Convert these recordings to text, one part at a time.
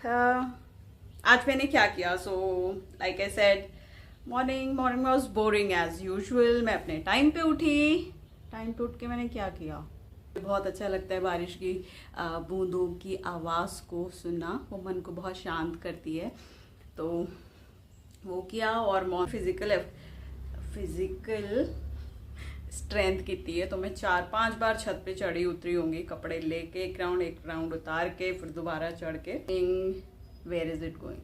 आज मैंने क्या किया। So like I said, morning was boring as usual. मैं अपने टाइम पे उठी। टाइम पे उठ के मैंने क्या किया, बहुत अच्छा लगता है बारिश की बूंदों की आवाज़ को सुनना। वो मन को बहुत शांत करती है। तो वो किया और फिजिकल स्ट्रेंथ कितनी है, तो मैं 4-5 बार छत पे चढ़ी उतरी होंगी, कपड़े लेके एक राउंड उतार के फिर दोबारा चढ़ के। Where is it going.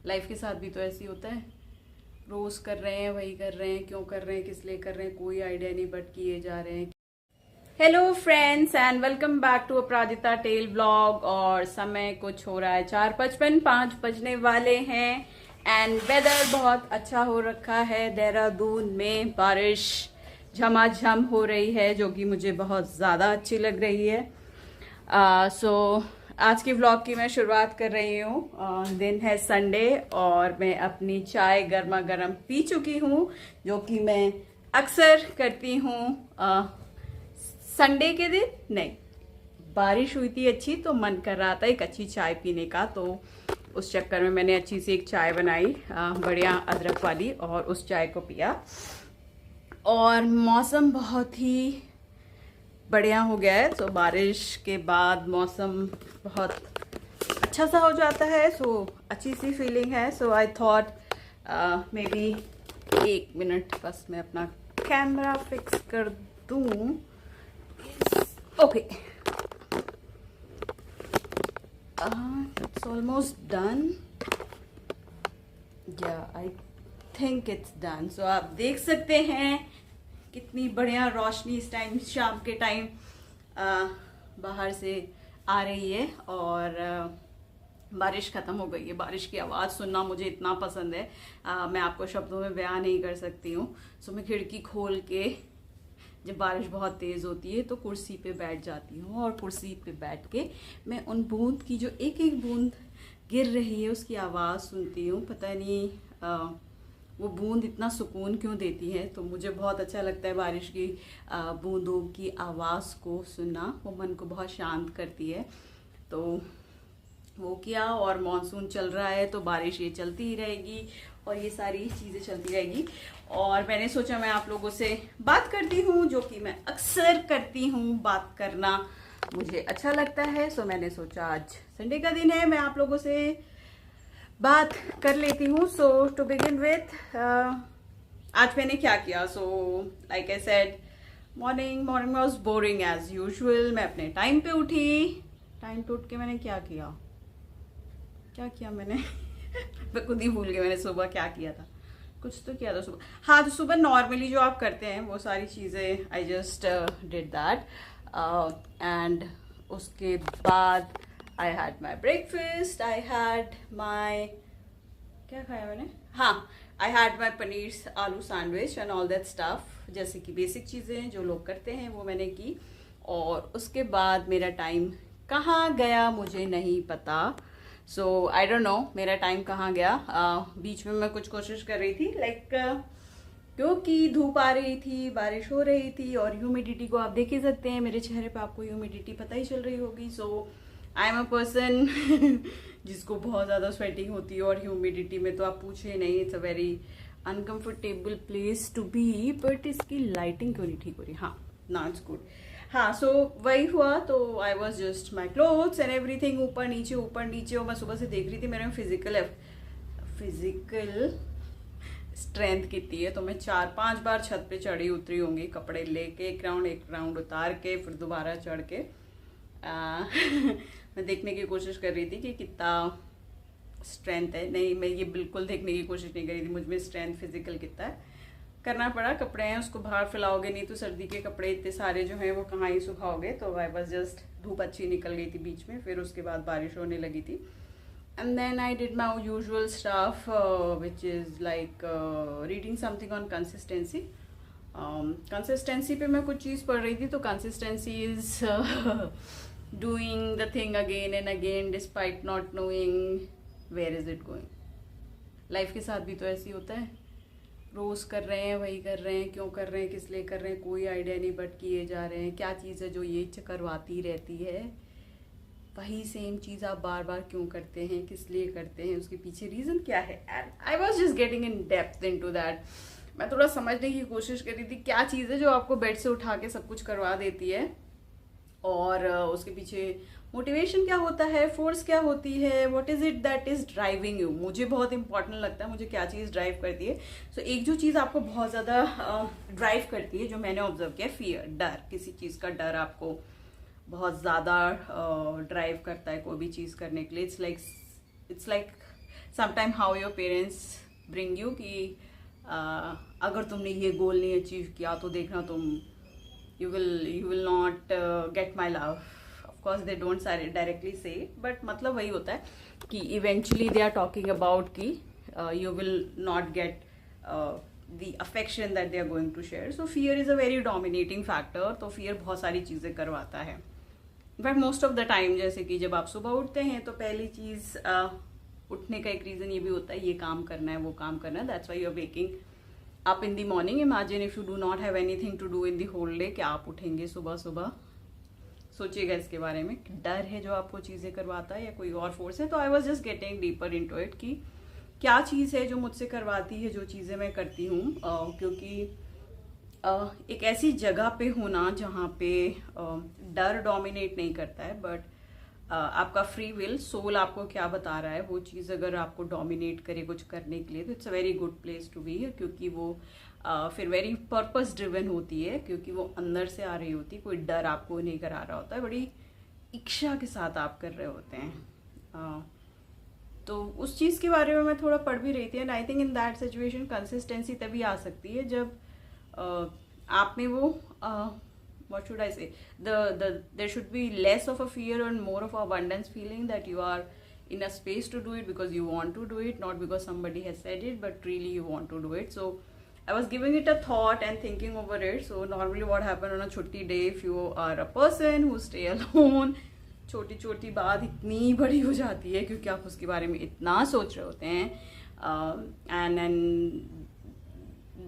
Life के साथ भी तो ऐसे ही होता है, रोज कर रहे हैं, वही कर रहे हैं, क्यों कर रहे हैं, किस लिए कर रहे हैं, कोई आइडिया नहीं, बट किए जा रहे हैं। Hello friends and welcome back to Aparajita tell blog. और समय कुछ हो रहा है 4:55, 5 बजने वाले हैं एंड वेदर बहुत अच्छा हो रखा है। देहरादून में बारिश झमाझम हो रही है, जो कि मुझे बहुत ज़्यादा अच्छी लग रही है। आज की व्लॉग की मैं शुरुआत कर रही हूँ। दिन है संडे और मैं अपनी चाय गर्मा गर्म पी चुकी हूँ, जो कि मैं अक्सर करती हूँ संडे के दिन। नहीं, बारिश हुई थी अच्छी तो मन कर रहा था एक अच्छी चाय पीने का, तो उस चक्कर में मैंने अच्छी सी एक चाय बनाई बढ़िया अदरक वाली, और उस चाय को पिया। और मौसम बहुत ही बढ़िया हो गया है। तो बारिश के बाद मौसम बहुत अच्छा सा हो जाता है, सो अच्छी सी फीलिंग है। So I thought maybe 1 minute बस मैं अपना कैमरा फिक्स कर दूं। Okay, it's almost done. Yeah I think it's done. So आप देख सकते हैं कितनी बढ़िया रोशनी इस टाइम शाम के टाइम बाहर से आ रही है। और बारिश ख़त्म हो गई है। बारिश की आवाज़ सुनना मुझे इतना पसंद है, मैं आपको शब्दों में बयान नहीं कर सकती हूँ। सो मैं खिड़की खोल के जब बारिश बहुत तेज़ होती है तो कुर्सी पे बैठ जाती हूँ, और कुर्सी पे बैठ के मैं उन बूंद की, जो एक एक बूंद गिर रही है, उसकी आवाज़ सुनती हूँ। पता नहीं वो बूंद इतना सुकून क्यों देती है, तो मुझे बहुत अच्छा लगता है बारिश की बूंदों की आवाज़ को सुनना। वो मन को बहुत शांत करती है। तो वो किया, और मॉनसून चल रहा है तो बारिश ये चलती ही रहेगी और ये सारी चीज़ें चलती रहेगी। और मैंने सोचा मैं आप लोगों से बात करती हूँ, जो कि मैं अक्सर करती हूँ, बात करना मुझे अच्छा लगता है। सो मैंने सोचा आज संडे का दिन है, मैं आप लोगों से बात कर लेती हूँ। सो टू बिगिन विथ, आज मैंने क्या किया। So like I said, morning was boring as usual. मैं अपने टाइम पे उठी। टाइम पे उठ के मैंने क्या किया मैंने मैं खुद ही भूल गई मैंने सुबह क्या किया था। कुछ तो किया था सुबह। हाँ, तो सुबह नॉर्मली जो आप करते हैं वो सारी चीज़ें I just did that. And उसके बाद I had my breakfast, I had my, क्या खाया मैंने, हाँ, आई हैड माई पनीर आलू sandwich and all that stuff. जैसे कि बेसिक चीज़ें जो लोग करते हैं वो मैंने की। और उसके बाद मेरा टाइम कहाँ गया मुझे नहीं पता। सो आई डोंट नो मेरा टाइम कहाँ गया। बीच में मैं कुछ कोशिश कर रही थी, लाइक क्योंकि धूप आ रही थी, बारिश हो रही थी, और ह्यूमिडिटी को आप देख ही सकते हैं मेरे चेहरे पे, आपको ह्यूमिडिटी पता ही चल रही होगी। सो आई एम अ पर्सन जिसको बहुत ज़्यादा स्वेटिंग होती है, और ह्यूमिडिटी में तो आप पूछे नहीं। It's a very uncomfortable place to be. But इसकी लाइटिंग क्यों नहीं ठीक हो रही। हाँ, नाउ इट्स गुड। हाँ, सो वही हुआ। तो आई was just my clothes and everything, ऊपर नीचे ऊपर नीचे। और मैं सुबह से देख रही थी मेरे में फिजिकल स्ट्रेंथ कितनी है, तो मैं 4-5 बार छत पे चढ़ी उतरी होंगी, कपड़े लेके एक राउंड उतार के फिर दोबारा चढ़ के मैं देखने की कोशिश कर रही थी कि कितना स्ट्रेंथ है। नहीं, मैं ये बिल्कुल देखने की कोशिश नहीं कर रही थी मुझ में स्ट्रेंथ फिजिकल कितना है। करना पड़ा, कपड़े हैं उसको बाहर फैलाओगे नहीं तो सर्दी के कपड़े इतने सारे जो हैं वो कहाँ ही सुखाओगे। तो आई वॉज जस्ट, धूप अच्छी निकल गई थी बीच में, फिर उसके बाद बारिश होने लगी थी। And then I did my usual stuff which is like reading something on consistency. Consistency पे मैं कुछ चीज़ पढ़ रही थी। तो consistency is doing the thing again and again despite not knowing where is it going. Life के साथ भी तो ऐसे ही होता है, रोज कर रहे हैं, वही कर रहे हैं, क्यों कर रहे हैं, किस लिए कर रहे हैं, कोई आइडिया नहीं, बट किए जा रहे हैं। क्या चीज़ है जो ये करवाती रहती है, वही सेम चीज़ आप बार बार क्यों करते हैं, किस लिए करते हैं, उसके पीछे रीज़न क्या है। And I was just getting in depth in to that. मैं थोड़ा समझने की कोशिश कर रही थी क्या चीज़ है जो आपको बेड से उठा के सब कुछ करवा देती है, और उसके पीछे मोटिवेशन क्या होता है, फोर्स क्या होती है, what is it that is driving you. मुझे बहुत इंपॉर्टेंट लगता है मुझे क्या चीज़ ड्राइव करती है। सो एक जो चीज़ आपको बहुत ज़्यादा ड्राइव करती है, जो मैंने ऑब्जर्व किया, फियर, डर, किसी चीज़ का डर आपको बहुत ज़्यादा ड्राइव करता है कोई भी चीज़ करने के लिए। It's like sometime how your parents bring you कि अगर तुमने ये गोल नहीं अचीव किया तो देखना तुम you will not get my love. Of course they don't directly say, but मतलब वही होता है कि eventually they are talking about कि you will not get the affection that they are going to share. So fear is a very dominating factor. तो fear बहुत सारी चीज़ें करवाता है, but most of the time जैसे कि जब आप सुबह उठते हैं तो पहली चीज़ उठने का एक रीज़न ये भी होता है ये काम करना है, वो काम करना है। That's why you are waking up in the morning. Imagine if you do not have anything to do in the whole day, क्या आप उठेंगे सुबह सुबह? सोचिएगा इसके बारे में। डर है जो आपको चीज़ें करवाता है या कोई और फोर्स है? तो आई was just getting deeper into it कि क्या चीज़ है जो मुझसे करवाती है जो चीज़ें मैं करती हूँ। क्योंकि एक ऐसी जगह पे होना जहाँ पे डर डोमिनेट नहीं करता है, बट आपका फ्री विल, सोल आपको क्या बता रहा है, वो चीज़ अगर आपको डोमिनेट करे कुछ करने के लिए, तो it's a very good place to be है। क्योंकि वो फिर वेरी पर्पस ड्रिवन होती है, क्योंकि वो अंदर से आ रही होती है, कोई डर आपको नहीं करा रहा होता है, बड़ी इच्छा के साथ आप कर रहे होते हैं। तो उस चीज़ के बारे में मैं थोड़ा पढ़ भी रही थी, and I think in that situation consistency तभी आ सकती है जब आप में वो what should I say, there should be less of a fear and more of a abundance feeling, that you are in a space to do it because you want to do it, not because somebody has said it, but really you want to do it. So I was giving it a thought and thinking over it. So normally what happen on a छुट्टी day, if you are a person who stay alone, छोटी छोटी बात इतनी बड़ी हो जाती है क्योंकि आप उसके बारे में इतना सोच रहे होते हैं, and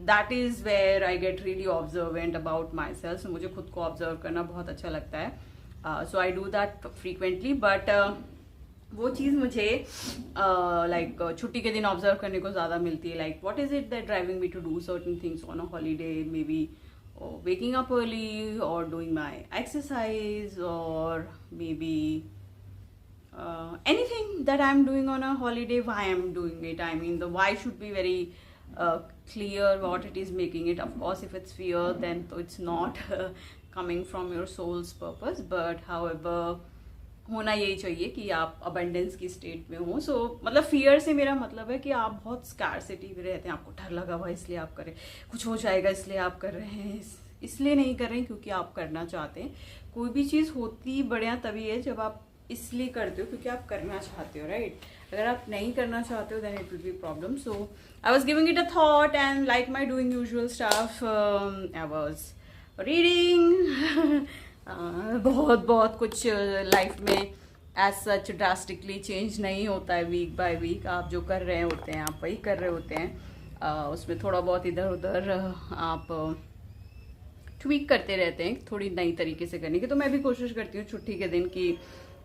that is where I get really observant about myself. So मुझे खुद को ऑब्जर्व करना बहुत अच्छा लगता है। So I do that frequently, but वो चीज़ मुझे लाइक छुट्टी के दिन ऑब्जर्व करने को ज़्यादा मिलती है। Like what is it that driving me to do certain things on a holiday, maybe waking up early or doing my exercise, or maybe anything that I'm doing on a holiday. Why I'm doing it, I mean the why should be very clear what it is making it. Of course if it's fear then it's not coming from your soul's purpose, but however होना यही चाहिए कि आप abundance की state में हो। सो मतलब fear से मेरा मतलब है कि आप बहुत स्कार्सिटी में रहते हैं, आपको डर लगा हुआ इसलिए आप कर रहे हैं, कुछ हो जाएगा इसलिए आप कर रहे हैं, इसलिए नहीं कर रहे हैं क्योंकि आप करना चाहते हैं। कोई भी चीज़ होती बढ़िया तभी है जब आप इसलिए करते हो क्योंकि आप करना चाहते हो, राइट? अगर आप नहीं करना चाहते हो then it will be problem. So I was giving it a thought, and like my doing usual stuff, I was reading. बहुत कुछ लाइफ में एज सच ड्रास्टिकली चेंज नहीं होता है वीक बाय वीक। आप जो कर रहे होते हैं आप वही कर रहे होते हैं, उसमें थोड़ा बहुत इधर उधर आप ट्वीक करते रहते हैं थोड़ी नई तरीके से करने की। तो मैं भी कोशिश करती हूँ छुट्टी के दिन कि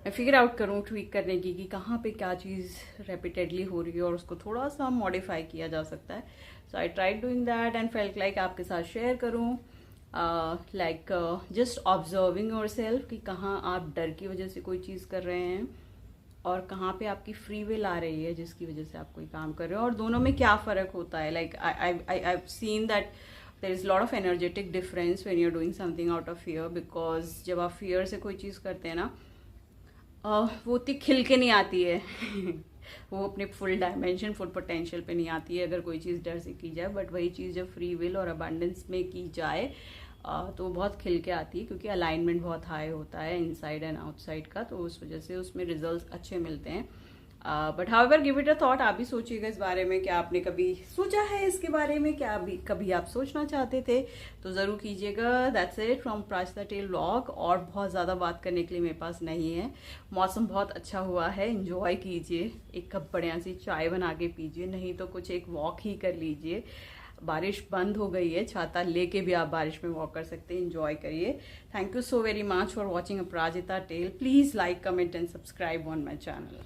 मैं फिगर आउट करूँ ट्वीक करने की कि कहाँ पे क्या चीज़ रेपिटेडली हो रही है और उसको थोड़ा सा मॉडिफाई किया जा सकता है। So I tried doing that and felt like आपके साथ शेयर करूँ, like just observing yourself कि कहाँ आप डर की वजह से कोई चीज़ कर रहे हैं और कहाँ पे आपकी फ्री विल आ रही है जिसकी वजह से आप कोई काम कर रहे हो, और दोनों में क्या फ़र्क होता है। Like I seen that there is lot of energetic difference when you are doing something out of fear, because जब आप फियर से कोई चीज़ करते हैं ना वो उतनी खिल के नहीं आती है वो अपने फुल डायमेंशन फुल पोटेंशियल पे नहीं आती है अगर कोई चीज़ डर से की जाए। बट वही चीज़ जब फ्री विल और अबंडेंस में की जाए तो बहुत खिल के आती है, क्योंकि अलाइनमेंट बहुत हाई होता है इनसाइड एंड आउटसाइड का, तो उस वजह से उसमें रिजल्ट्स अच्छे मिलते हैं। But however give it a thought. आप भी सोचिएगा इस बारे में, क्या आपने कभी सोचा है इसके बारे में, क्या अभी कभी आप सोचना चाहते थे तो ज़रूर कीजिएगा। दैट्स इट फ्रॉम प्राचिता टेल व्लॉग। और बहुत ज़्यादा बात करने के लिए मेरे पास नहीं है। मौसम बहुत अच्छा हुआ है, इंजॉय कीजिए, एक कप बढ़िया सी चाय बना के पीजिए, नहीं तो कुछ एक वॉक ही कर लीजिए। बारिश बंद हो गई है, छाता लेके भी आप बारिश में वॉक कर सकते हैं, एंजॉय करिए। Thank you so very much for watching Aparajita tale. Please like, comment and subscribe on my channel.